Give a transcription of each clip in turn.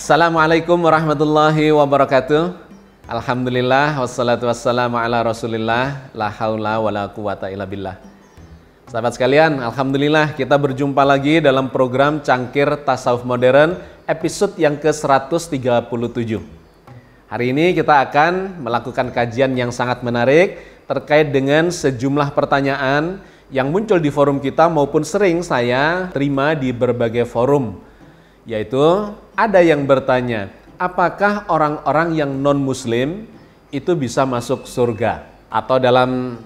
Assalamualaikum warahmatullahi wabarakatuh. Alhamdulillah wassalatu wassalamu ala rasulillah. La haula wa la quwata illa billah. Sahabat sekalian, alhamdulillah kita berjumpa lagi dalam program Cangkir Tasawuf Modern episode yang ke-137. Hari ini kita akan melakukan kajian yang sangat menarik terkait dengan sejumlah pertanyaan yang muncul di forum kita maupun sering saya terima di berbagai forum. Yaitu ada yang bertanya, apakah orang-orang yang non-muslim itu bisa masuk surga? Atau dalam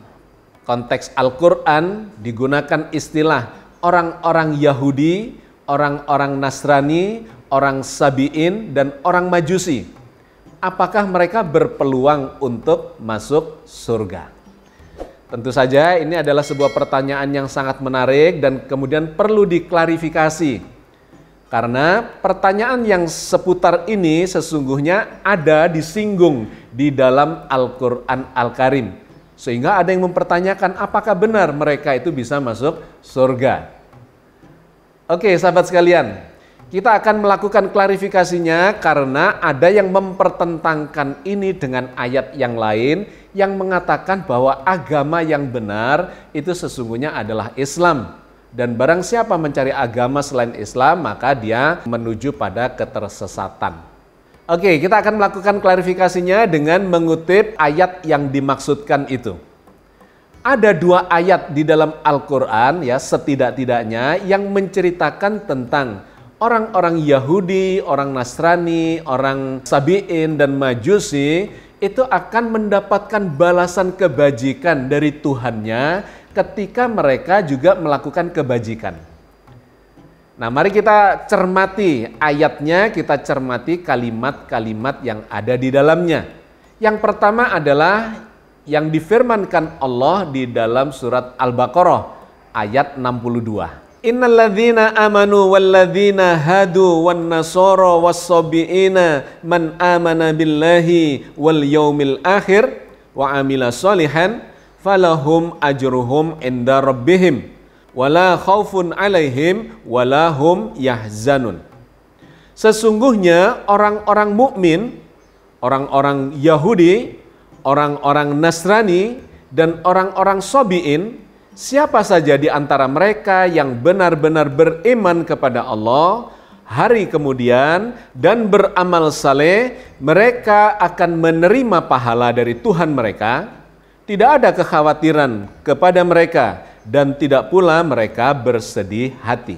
konteks Al-Quran digunakan istilah orang-orang Yahudi, orang-orang Nasrani, orang Sabi'in, dan orang Majusi. Apakah mereka berpeluang untuk masuk surga? Tentu saja ini adalah sebuah pertanyaan yang sangat menarik dan kemudian perlu diklarifikasi. Karena pertanyaan yang seputar ini sesungguhnya ada disinggung di dalam Al-Quran Al-Karim. Sehingga ada yang mempertanyakan apakah benar mereka itu bisa masuk surga. Oke sahabat sekalian, kita akan melakukan klarifikasinya karena ada yang mempertentangkan ini dengan ayat yang lain yang mengatakan bahwa agama yang benar itu sesungguhnya adalah Islam. Dan barang siapa mencari agama selain Islam, maka dia menuju pada ketersesatan. Oke, kita akan melakukan klarifikasinya dengan mengutip ayat yang dimaksudkan itu. Ada dua ayat di dalam Al-Quran ya setidak-tidaknya yang menceritakan tentang orang-orang Yahudi, orang Nasrani, orang Sabi'in dan Majusi itu akan mendapatkan balasan kebajikan dari Tuhannya ketika mereka juga melakukan kebajikan. Nah, mari kita cermati ayatnya, kita cermati kalimat-kalimat yang ada di dalamnya. Yang pertama adalah yang difirmankan Allah di dalam surat Al-Baqarah ayat 62. Innalladzina amanu walladzina hadu wan nasara was-sabiina man amana billahi wal yaumil akhir wa amila sholihan falahum ajruhum inda rabbihim wala khaufun alaihim wala hum yahzanun. Sesungguhnya orang-orang mukmin, orang-orang Yahudi, orang-orang Nasrani dan orang-orang Sabi'in, siapa saja di antara mereka yang benar-benar beriman kepada Allah hari kemudian dan beramal saleh, mereka akan menerima pahala dari Tuhan mereka. Tidak ada kekhawatiran kepada mereka dan tidak pula mereka bersedih hati.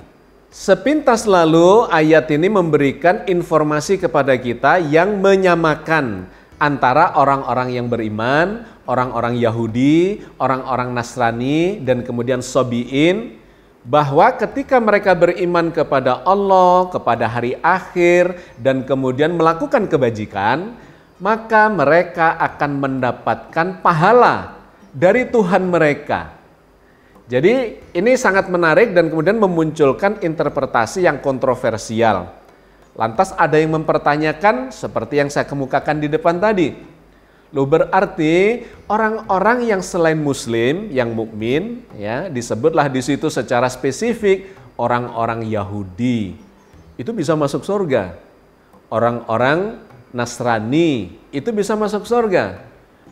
Sepintas lalu ayat ini memberikan informasi kepada kita yang menyamakan antara orang-orang yang beriman, orang-orang Yahudi, orang-orang Nasrani, dan kemudian Sabi'in, bahwa ketika mereka beriman kepada Allah, kepada hari akhir, dan kemudian melakukan kebajikan, maka mereka akan mendapatkan pahala dari Tuhan mereka. Jadi ini sangat menarik dan kemudian memunculkan interpretasi yang kontroversial. Lantas ada yang mempertanyakan seperti yang saya kemukakan di depan tadi. Loh, berarti orang-orang yang selain muslim, yang mukmin, ya, disebutlah di situ secara spesifik orang-orang Yahudi itu bisa masuk surga. Orang-orang Nasrani itu bisa masuk surga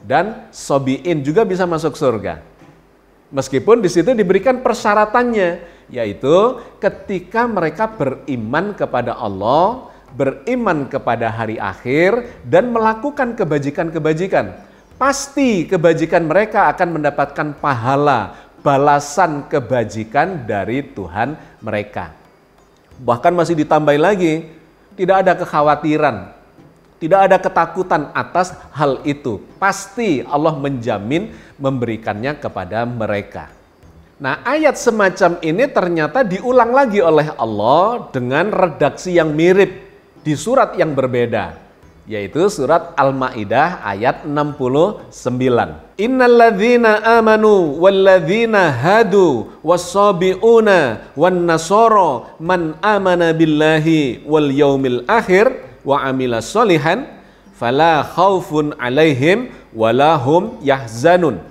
dan Sabi'in juga bisa masuk surga. Meskipun di situ diberikan persyaratannya, yaitu ketika mereka beriman kepada Allah, beriman kepada hari akhir dan melakukan kebajikan-kebajikan. Pasti kebajikan mereka akan mendapatkan pahala, balasan kebajikan dari Tuhan mereka. Bahkan masih ditambah lagi, tidak ada kekhawatiran. Tidak ada ketakutan atas hal itu. Pasti Allah menjamin memberikannya kepada mereka. Nah, ayat semacam ini ternyata diulang lagi oleh Allah dengan redaksi yang mirip di surat yang berbeda, yaitu surat Al-Maidah ayat 69. Innalladzina amanu walladzina hadu was-sabiuna wan nasara man amana billahi wal yaumil akhir wa amila sholihan fala khaufun alaihim wala hum yahzanun.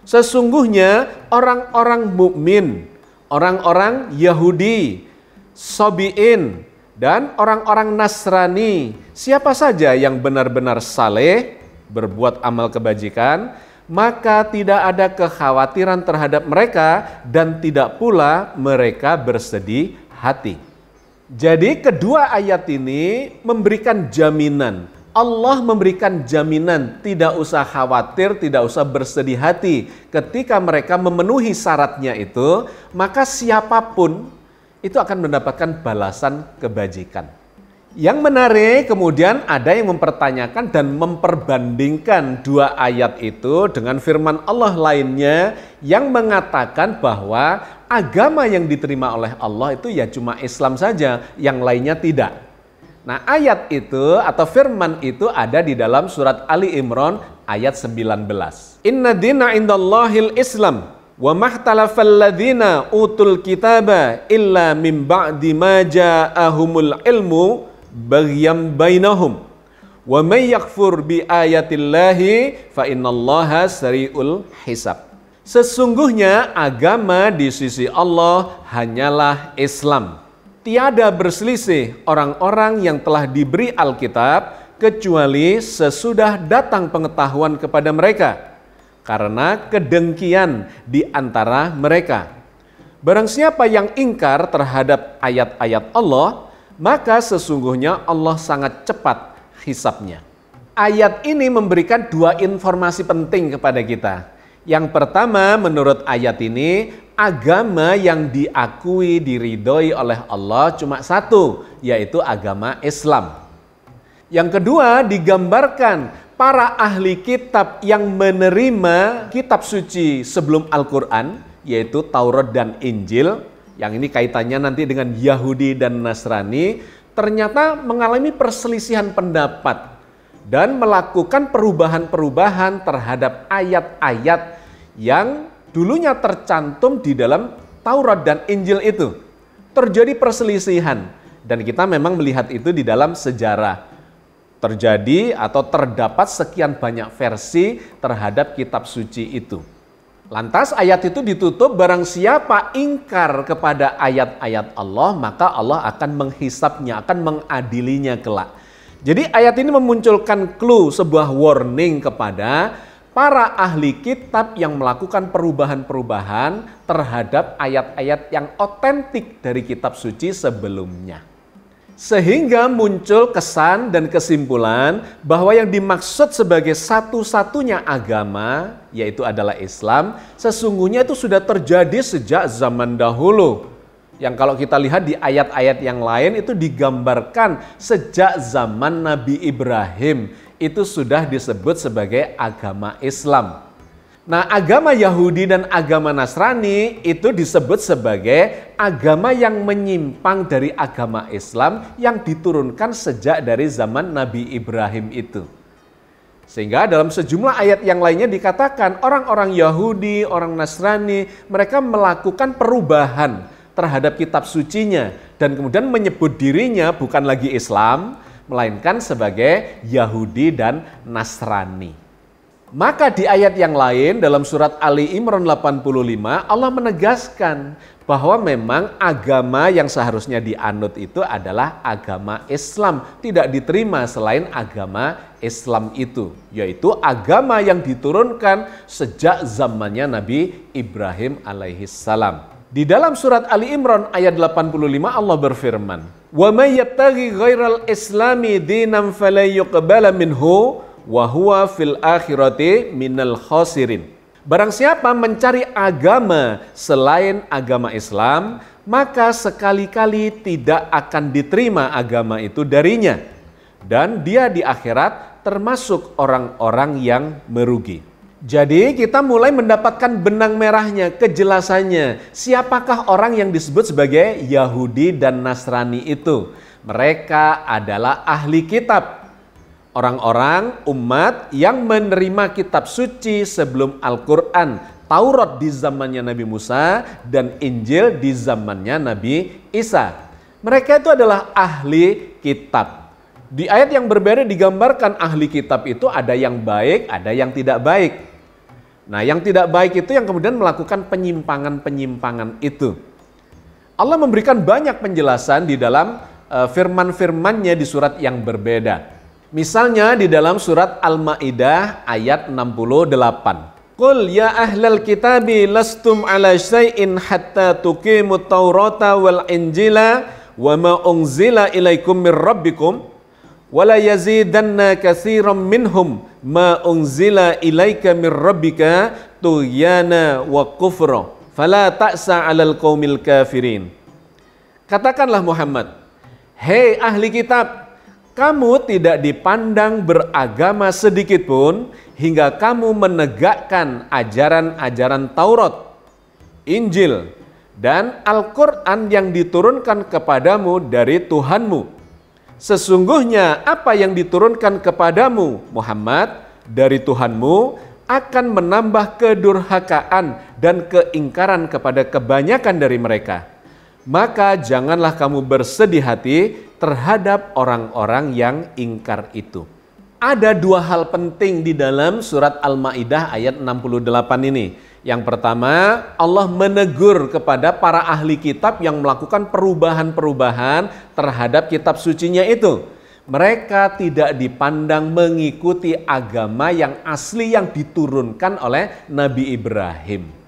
Sesungguhnya orang-orang mukmin, orang-orang Yahudi, Sabi'in Dan orang-orang Nasrani, siapa saja yang benar-benar saleh, berbuat amal kebajikan, maka tidak ada kekhawatiran terhadap mereka dan tidak pula mereka bersedih hati. Jadi kedua ayat ini memberikan jaminan. Allah memberikan jaminan, tidak usah khawatir, tidak usah bersedih hati. Ketika mereka memenuhi syaratnya itu, maka siapapun itu akan mendapatkan balasan kebajikan. Yang menarik kemudian ada yang mempertanyakan dan memperbandingkan dua ayat itu dengan firman Allah lainnya yang mengatakan bahwa agama yang diterima oleh Allah itu ya cuma Islam saja, yang lainnya tidak. Nah, ayat itu atau firman itu ada di dalam surat Ali Imran ayat 19. Inna dina indallahil Islam wa mahtalafal ladzina utul kitaba illa min ba'di ma ja'ahumul ilmu baghyan bainahum wa may yakfur bi ayatillahi fa innallaha sari'ul hisab. Sesungguhnya agama di sisi Allah hanyalah Islam. Tiada berselisih orang-orang yang telah diberi Alkitab kecuali sesudah datang pengetahuan kepada mereka karena kedengkian di antara mereka. Barang siapa yang ingkar terhadap ayat-ayat Allah, maka sesungguhnya Allah sangat cepat hisabnya. Ayat ini memberikan dua informasi penting kepada kita. Yang pertama, menurut ayat ini, agama yang diakui, diridhoi oleh Allah cuma satu, yaitu agama Islam. Yang kedua, digambarkan para ahli kitab yang menerima kitab suci sebelum Al-Quran, yaitu Taurat dan Injil, yang ini kaitannya nanti dengan Yahudi dan Nasrani, ternyata mengalami perselisihan pendapat dan melakukan perubahan-perubahan terhadap ayat-ayat yang dulunya tercantum di dalam Taurat dan Injil itu. Terjadi perselisihan dan kita memang melihat itu di dalam sejarah. Terjadi atau terdapat sekian banyak versi terhadap kitab suci itu. Lantas ayat itu ditutup, barang siapa ingkar kepada ayat-ayat Allah, maka Allah akan menghisapnya, akan mengadilinya kelak. Jadi ayat ini memunculkan clue, sebuah warning kepada para ahli kitab yang melakukan perubahan-perubahan terhadap ayat-ayat yang otentik dari kitab suci sebelumnya. Sehingga muncul kesan dan kesimpulan bahwa yang dimaksud sebagai satu-satunya agama, yaitu adalah Islam, sesungguhnya itu sudah terjadi sejak zaman dahulu. Yang kalau kita lihat di ayat-ayat yang lain itu digambarkan sejak zaman Nabi Ibrahim itu sudah disebut sebagai agama Islam. Nah, agama Yahudi dan agama Nasrani itu disebut sebagai agama yang menyimpang dari agama Islam yang diturunkan sejak dari zaman Nabi Ibrahim itu. Sehingga dalam sejumlah ayat yang lainnya dikatakan orang-orang Yahudi, orang Nasrani, mereka melakukan perubahan terhadap kitab sucinya dan kemudian menyebut dirinya bukan lagi Islam, melainkan sebagai Yahudi dan Nasrani. Maka di ayat yang lain dalam surat Ali Imran 85 Allah menegaskan bahwa memang agama yang seharusnya dianut itu adalah agama Islam, tidak diterima selain agama Islam itu, yaitu agama yang diturunkan sejak zamannya Nabi Ibrahim alaihissalam. Di dalam surat Ali Imran ayat 85 Allah berfirman, "Wa may yabtaghi ghairal islami dinan falyuqbala minhu wa huwa fil akhirati minal khasirin." Barang siapa mencari agama selain agama Islam, maka sekali-kali tidak akan diterima agama itu darinya dan dia di akhirat termasuk orang-orang yang merugi. Jadi kita mulai mendapatkan benang merahnya, kejelasannya. Siapakah orang yang disebut sebagai Yahudi dan Nasrani itu? Mereka adalah ahli kitab. Orang-orang umat yang menerima kitab suci sebelum Al-Quran. Taurat di zamannya Nabi Musa dan Injil di zamannya Nabi Isa. Mereka itu adalah ahli kitab. Di ayat yang berbeda digambarkan ahli kitab itu ada yang baik, ada yang tidak baik. Nah, yang tidak baik itu yang kemudian melakukan penyimpangan-penyimpangan itu. Allah memberikan banyak penjelasan di dalam firman-firmannya di surat yang berbeda. Misalnya di dalam surat Al-Maidah ayat 68. Qul ya ahlal kitabi lastum ala syai'in hatta tuqimut taurata wal injila wa ma unzila ilaikum mir rabbikum wala yazidanna katsiran minhum ma unzila ilaika mir rabbika tughyana wa kufra fala ta'sa 'alal qaumil kafirin. Katakanlah Muhammad, hei ahli kitab, kamu tidak dipandang beragama sedikit pun hingga kamu menegakkan ajaran-ajaran Taurat, Injil, dan Al-Quran yang diturunkan kepadamu dari Tuhanmu. Sesungguhnya apa yang diturunkan kepadamu, Muhammad, dari Tuhanmu akan menambah kedurhakaan dan keingkaran kepada kebanyakan dari mereka. Maka janganlah kamu bersedih hati terhadap orang-orang yang ingkar itu. Ada dua hal penting di dalam surat Al-Maidah ayat 68 ini. Yang pertama, Allah menegur kepada para ahli kitab yang melakukan perubahan-perubahan terhadap kitab sucinya itu. Mereka tidak dipandang mengikuti agama yang asli yang diturunkan oleh Nabi Ibrahim.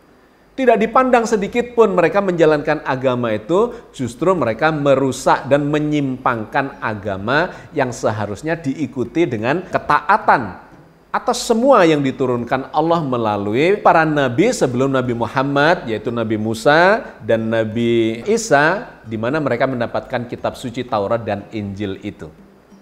Tidak dipandang sedikit pun mereka menjalankan agama itu, justru mereka merusak dan menyimpangkan agama yang seharusnya diikuti dengan ketaatan atas semua yang diturunkan Allah melalui para nabi sebelum Nabi Muhammad, yaitu Nabi Musa dan Nabi Isa, di mana mereka mendapatkan kitab suci Taurat dan Injil itu.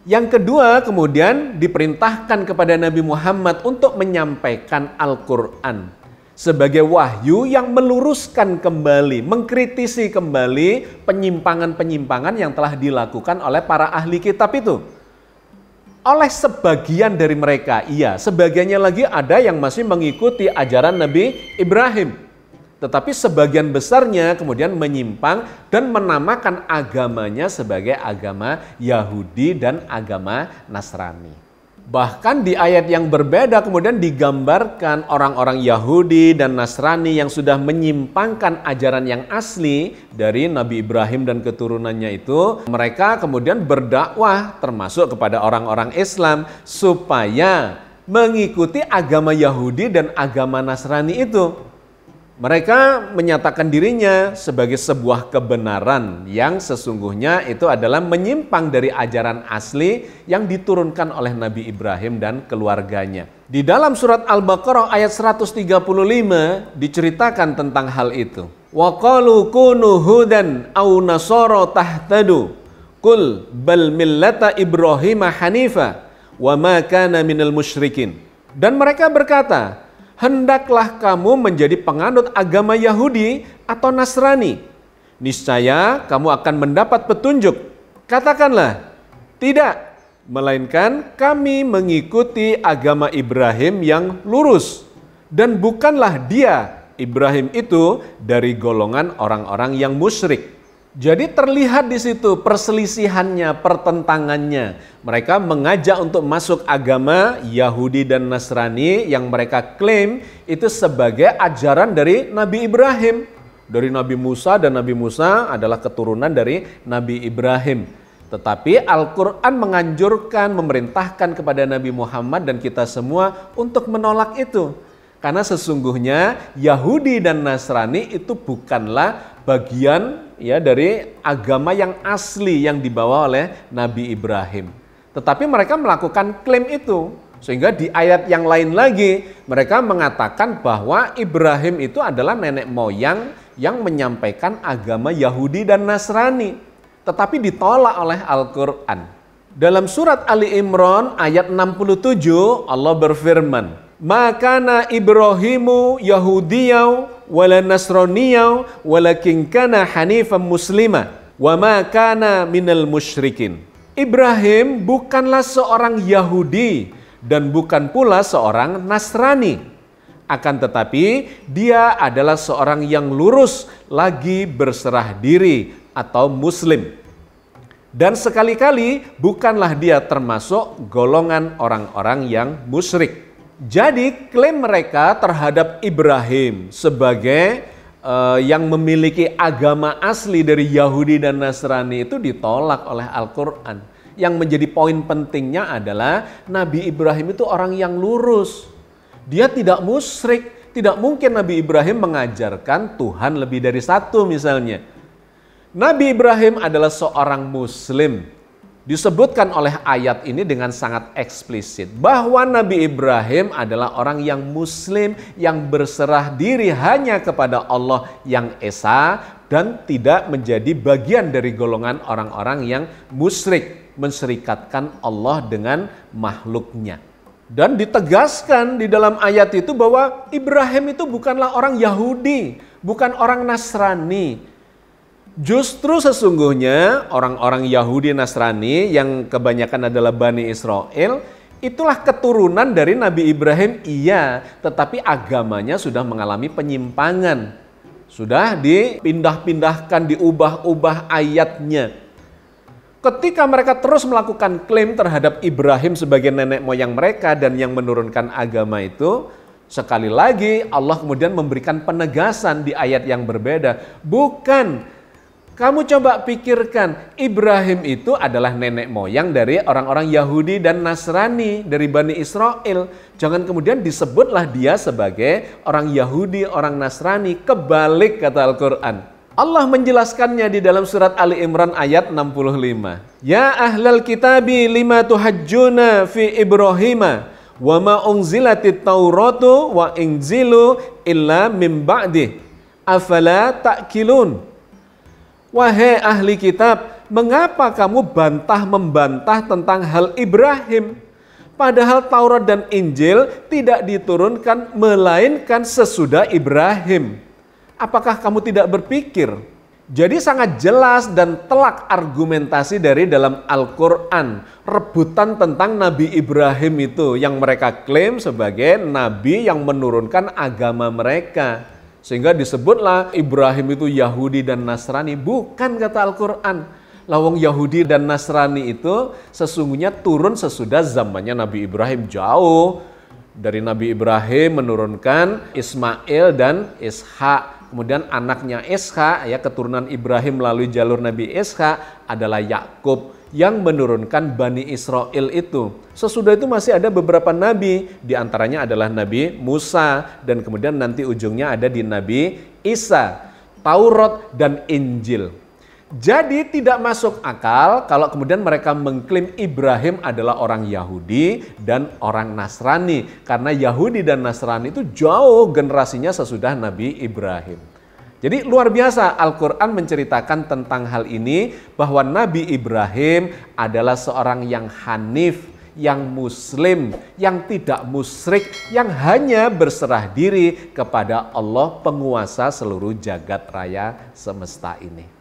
Yang kedua, kemudian diperintahkan kepada Nabi Muhammad untuk menyampaikan Al-Quran sebagai wahyu yang meluruskan kembali, mengkritisi kembali penyimpangan-penyimpangan yang telah dilakukan oleh para ahli kitab itu. Oleh sebagian dari mereka, iya, sebagiannya lagi ada yang masih mengikuti ajaran Nabi Ibrahim. Tetapi sebagian besarnya kemudian menyimpang dan menamakan agamanya sebagai agama Yahudi dan agama Nasrani. Bahkan di ayat yang berbeda kemudian digambarkan orang-orang Yahudi dan Nasrani yang sudah menyimpangkan ajaran yang asli dari Nabi Ibrahim dan keturunannya itu. Mereka kemudian berdakwah termasuk kepada orang-orang Islam supaya mengikuti agama Yahudi dan agama Nasrani itu. Mereka menyatakan dirinya sebagai sebuah kebenaran yang sesungguhnya itu adalah menyimpang dari ajaran asli yang diturunkan oleh Nabi Ibrahim dan keluarganya. Di dalam surat Al-Baqarah ayat 135 diceritakan tentang hal itu. Wa qalu kunu hudan aw nasara tahtadu qul bal millata Ibrahim hanifa wa ma kana minal musyrikin. Dan mereka berkata, hendaklah kamu menjadi penganut agama Yahudi atau Nasrani. Niscaya kamu akan mendapat petunjuk. Katakanlah, tidak, melainkan kami mengikuti agama Ibrahim yang lurus. Dan bukanlah dia, Ibrahim itu, dari golongan orang-orang yang musyrik. Jadi terlihat di situ perselisihannya, pertentangannya. Mereka mengajak untuk masuk agama Yahudi dan Nasrani yang mereka klaim itu sebagai ajaran dari Nabi Ibrahim. Dari Nabi Musa, dan Nabi Musa adalah keturunan dari Nabi Ibrahim. Tetapi Al-Quran menganjurkan, memerintahkan kepada Nabi Muhammad dan kita semua untuk menolak itu. Karena sesungguhnya Yahudi dan Nasrani itu bukanlah bagian dari agama yang asli yang dibawa oleh Nabi Ibrahim. Tetapi mereka melakukan klaim itu. Sehingga di ayat yang lain lagi mereka mengatakan bahwa Ibrahim itu adalah nenek moyang yang menyampaikan agama Yahudi dan Nasrani. Tetapi ditolak oleh Al-Quran. Dalam surat Ali Imran ayat 67 Allah berfirman, "Makana Ibrahimu Yahudiyau wala Nasraniyau walakin kana hanifan muslima wa ma kana minal musyrikin." Ibrahim bukanlah seorang Yahudi dan bukan pula seorang Nasrani. Akan tetapi dia adalah seorang yang lurus lagi berserah diri atau muslim. Dan sekali-kali bukanlah dia termasuk golongan orang-orang yang musyrik. Jadi klaim mereka terhadap Ibrahim sebagai yang memiliki agama asli dari Yahudi dan Nasrani itu ditolak oleh Al-Quran. Yang menjadi poin pentingnya adalah Nabi Ibrahim itu orang yang lurus. Dia tidak musyrik. Tidak mungkin Nabi Ibrahim mengajarkan Tuhan lebih dari satu misalnya. Nabi Ibrahim adalah seorang Muslim. Disebutkan oleh ayat ini dengan sangat eksplisit bahwa Nabi Ibrahim adalah orang yang Muslim, yang berserah diri hanya kepada Allah yang Esa dan tidak menjadi bagian dari golongan orang-orang yang musyrik, menserikatkan Allah dengan makhluknya. Dan ditegaskan di dalam ayat itu bahwa Ibrahim itu bukanlah orang Yahudi, bukan orang Nasrani. Justru sesungguhnya orang-orang Yahudi Nasrani yang kebanyakan adalah Bani Israel, itulah keturunan dari Nabi Ibrahim, iya, tetapi agamanya sudah mengalami penyimpangan. Sudah dipindah-pindahkan, diubah-ubah ayatnya. Ketika mereka terus melakukan klaim terhadap Ibrahim sebagai nenek moyang mereka dan yang menurunkan agama itu, sekali lagi Allah kemudian memberikan penegasan di ayat yang berbeda. Bukan, kamu coba pikirkan, Ibrahim itu adalah nenek moyang dari orang-orang Yahudi dan Nasrani, dari Bani Israel. Jangan kemudian disebutlah dia sebagai orang Yahudi, orang Nasrani. Kebalik kata Al-Quran. Allah menjelaskannya di dalam surat Ali Imran ayat 65. Ya ahlal kitabi lima tuhajjuna fi Ibrahima wa ma unzilatit tauratu wa inzilu illa mim ba'dih afala ta'kilun. Wahai ahli kitab, mengapa kamu membantah tentang hal Ibrahim? Padahal Taurat dan Injil tidak diturunkan melainkan sesudah Ibrahim. Apakah kamu tidak berpikir? Jadi sangat jelas dan telak argumentasi dari dalam Al-Quran. Rebutan tentang Nabi Ibrahim itu yang mereka klaim sebagai Nabi yang menurunkan agama mereka. Sehingga disebutlah Ibrahim itu Yahudi dan Nasrani. Bukan kata Al-Quran. Lawang Yahudi dan Nasrani itu sesungguhnya turun sesudah zamannya Nabi Ibrahim jauh. Dari Nabi Ibrahim menurunkan Ismail dan Ishak. Kemudian anaknya Ishak, ya keturunan Ibrahim melalui jalur Nabi Ishak adalah Yakub yang menurunkan Bani Israel itu. Sesudah itu masih ada beberapa nabi, diantaranya adalah Nabi Musa dan kemudian nanti ujungnya ada di Nabi Isa, Taurat dan Injil. Jadi tidak masuk akal kalau kemudian mereka mengklaim Ibrahim adalah orang Yahudi dan orang Nasrani. Karena Yahudi dan Nasrani itu jauh generasinya sesudah Nabi Ibrahim. Jadi luar biasa Al-Quran menceritakan tentang hal ini bahwa Nabi Ibrahim adalah seorang yang hanif, yang muslim, yang tidak musyrik, yang hanya berserah diri kepada Allah penguasa seluruh jagat raya semesta ini.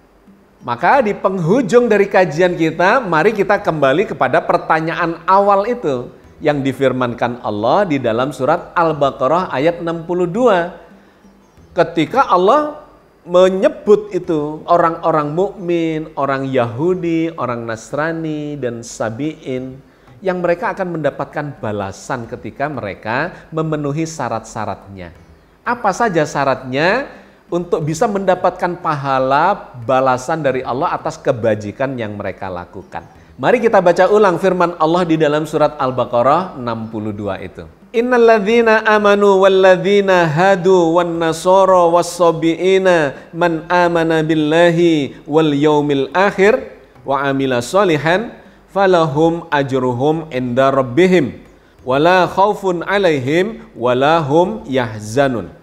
Maka di penghujung dari kajian kita, mari kita kembali kepada pertanyaan awal itu yang difirmankan Allah di dalam surat Al-Baqarah ayat 62. Ketika Allah menyebut itu orang-orang mukmin, orang Yahudi, orang Nasrani dan Sabi'in yang mereka akan mendapatkan balasan ketika mereka memenuhi syarat-syaratnya. Apa saja syaratnya? Untuk bisa mendapatkan pahala balasan dari Allah atas kebajikan yang mereka lakukan. Mari kita baca ulang firman Allah di dalam surat Al-Baqarah 62 itu. Innalladzina amanu walladzina hadu wan nasara was-sabiina man amana billahi wal yaumil akhir wa amila sholihan falahum ajruhum inda rabbihim wala khaufun alaihim wala hum yahzanun.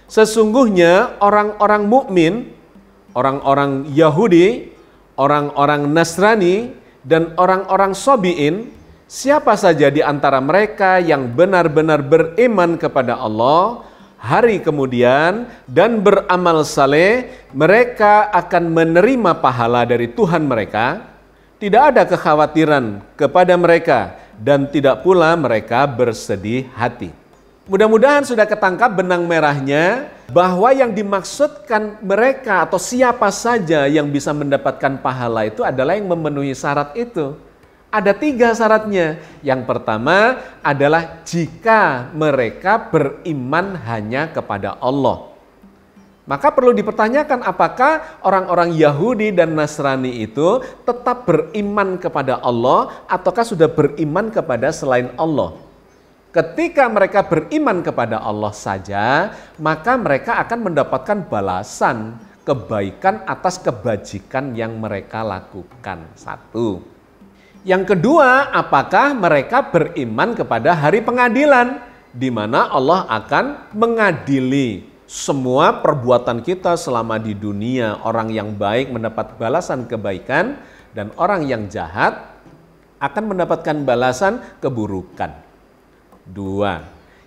Sesungguhnya orang-orang mukmin, orang-orang Yahudi, orang-orang Nasrani, dan orang-orang Sabi'in, siapa saja di antara mereka yang benar-benar beriman kepada Allah, hari kemudian dan beramal saleh, mereka akan menerima pahala dari Tuhan mereka. Tidak ada kekhawatiran kepada mereka dan tidak pula mereka bersedih hati. Mudah-mudahan sudah ketangkap benang merahnya bahwa yang dimaksudkan mereka atau siapa saja yang bisa mendapatkan pahala itu adalah yang memenuhi syarat itu. Ada 3 syaratnya. Yang pertama adalah jika mereka beriman hanya kepada Allah. Maka perlu dipertanyakan apakah orang-orang Yahudi dan Nasrani itu tetap beriman kepada Allah ataukah sudah beriman kepada selain Allah. Ketika mereka beriman kepada Allah saja, maka mereka akan mendapatkan balasan kebaikan atas kebajikan yang mereka lakukan. Satu. Yang kedua, apakah mereka beriman kepada hari pengadilan, di mana Allah akan mengadili semua perbuatan kita selama di dunia. Orang yang baik mendapat balasan kebaikan dan orang yang jahat akan mendapatkan balasan keburukan. Dua.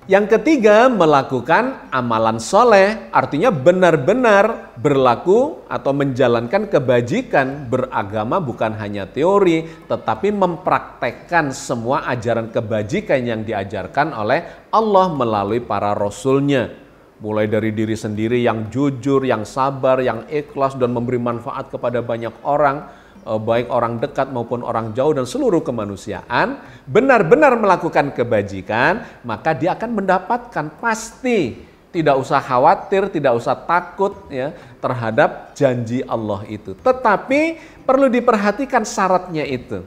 Yang ketiga, melakukan amalan soleh, artinya benar-benar berlaku atau menjalankan kebajikan, beragama bukan hanya teori, tetapi mempraktekkan semua ajaran kebajikan yang diajarkan oleh Allah melalui para rasulnya. Mulai dari diri sendiri yang jujur, yang sabar, yang ikhlas dan memberi manfaat kepada banyak orang, baik orang dekat maupun orang jauh dan seluruh kemanusiaan, benar-benar melakukan kebajikan, maka dia akan mendapatkan pasti. Tidak usah khawatir, tidak usah takut ya terhadap janji Allah itu. Tetapi perlu diperhatikan syaratnya itu.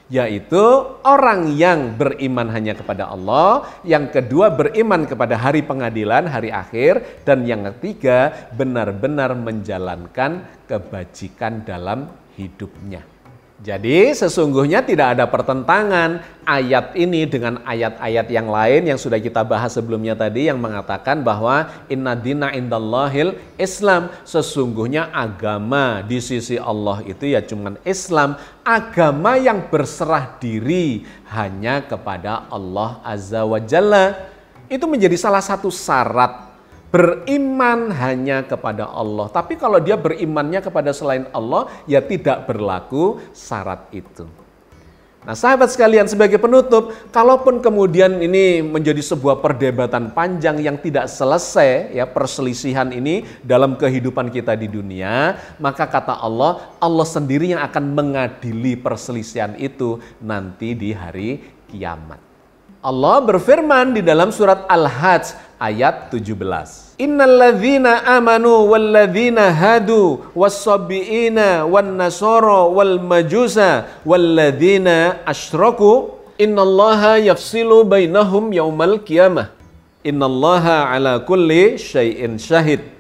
Yaitu orang yang beriman hanya kepada Allah, yang kedua beriman kepada hari pengadilan, hari akhir, dan yang ketiga benar-benar menjalankan kebajikan dalam hidupnya. Jadi sesungguhnya tidak ada pertentangan ayat ini dengan ayat-ayat yang lain yang sudah kita bahas sebelumnya tadi yang mengatakan bahwa inna dina indallahil Islam. Sesungguhnya agama di sisi Allah itu ya cuman Islam, agama yang berserah diri hanya kepada Allah Azza wa Jalla. Itu menjadi salah satu syarat beriman hanya kepada Allah. Tapi kalau dia berimannya kepada selain Allah, ya tidak berlaku syarat itu. Nah sahabat sekalian, sebagai penutup, kalaupun kemudian ini menjadi sebuah perdebatan panjang yang tidak selesai, ya perselisihan ini dalam kehidupan kita di dunia, maka kata Allah, Allah sendiri yang akan mengadili perselisihan itu nanti di hari kiamat. Allah berfirman di dalam surat Al-Hajj ayat 17. Innalladzina amanu walladzina hadu was-sabiina wan-nasara wal-majusa walladzina asyraku innallaha yafsilu bainahum yaumal qiyamah. Innallaha ala kulli syai'in syahid.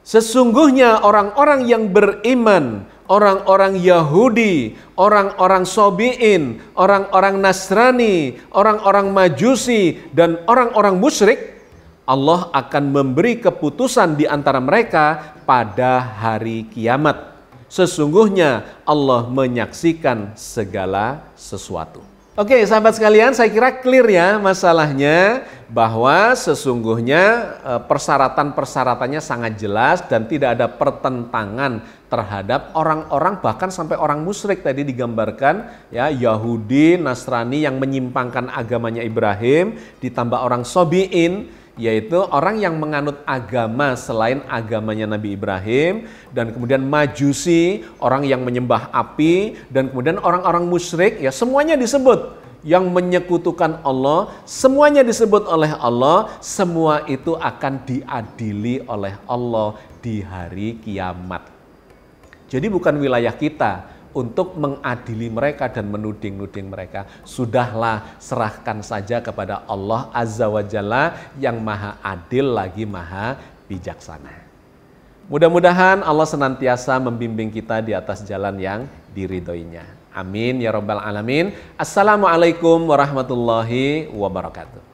Sesungguhnya orang-orang yang beriman, orang-orang Yahudi, orang-orang Sobiin, orang-orang Nasrani, orang-orang Majusi, dan orang-orang musyrik, Allah akan memberi keputusan di antara mereka pada hari kiamat. Sesungguhnya Allah menyaksikan segala sesuatu. Oke, sahabat sekalian, saya kira clear ya masalahnya bahwa sesungguhnya persyaratan-persyaratannya sangat jelas dan tidak ada pertentangan terhadap orang-orang bahkan sampai orang musyrik tadi digambarkan ya, Yahudi, Nasrani yang menyimpangkan agamanya Ibrahim, ditambah orang Sobiin, yaitu orang yang menganut agama selain agamanya Nabi Ibrahim, dan kemudian Majusi, orang yang menyembah api, dan kemudian orang-orang musyrik, ya semuanya disebut yang menyekutukan Allah, semuanya disebut oleh Allah, semua itu akan diadili oleh Allah di hari kiamat. Jadi bukan wilayah kita untuk mengadili mereka dan menuding-nuding mereka. Sudahlah, serahkan saja kepada Allah Azza wa Jalla yang maha adil lagi maha bijaksana. Mudah-mudahan Allah senantiasa membimbing kita di atas jalan yang diridhoinya. Amin ya rabbal alamin. Assalamualaikum warahmatullahi wabarakatuh.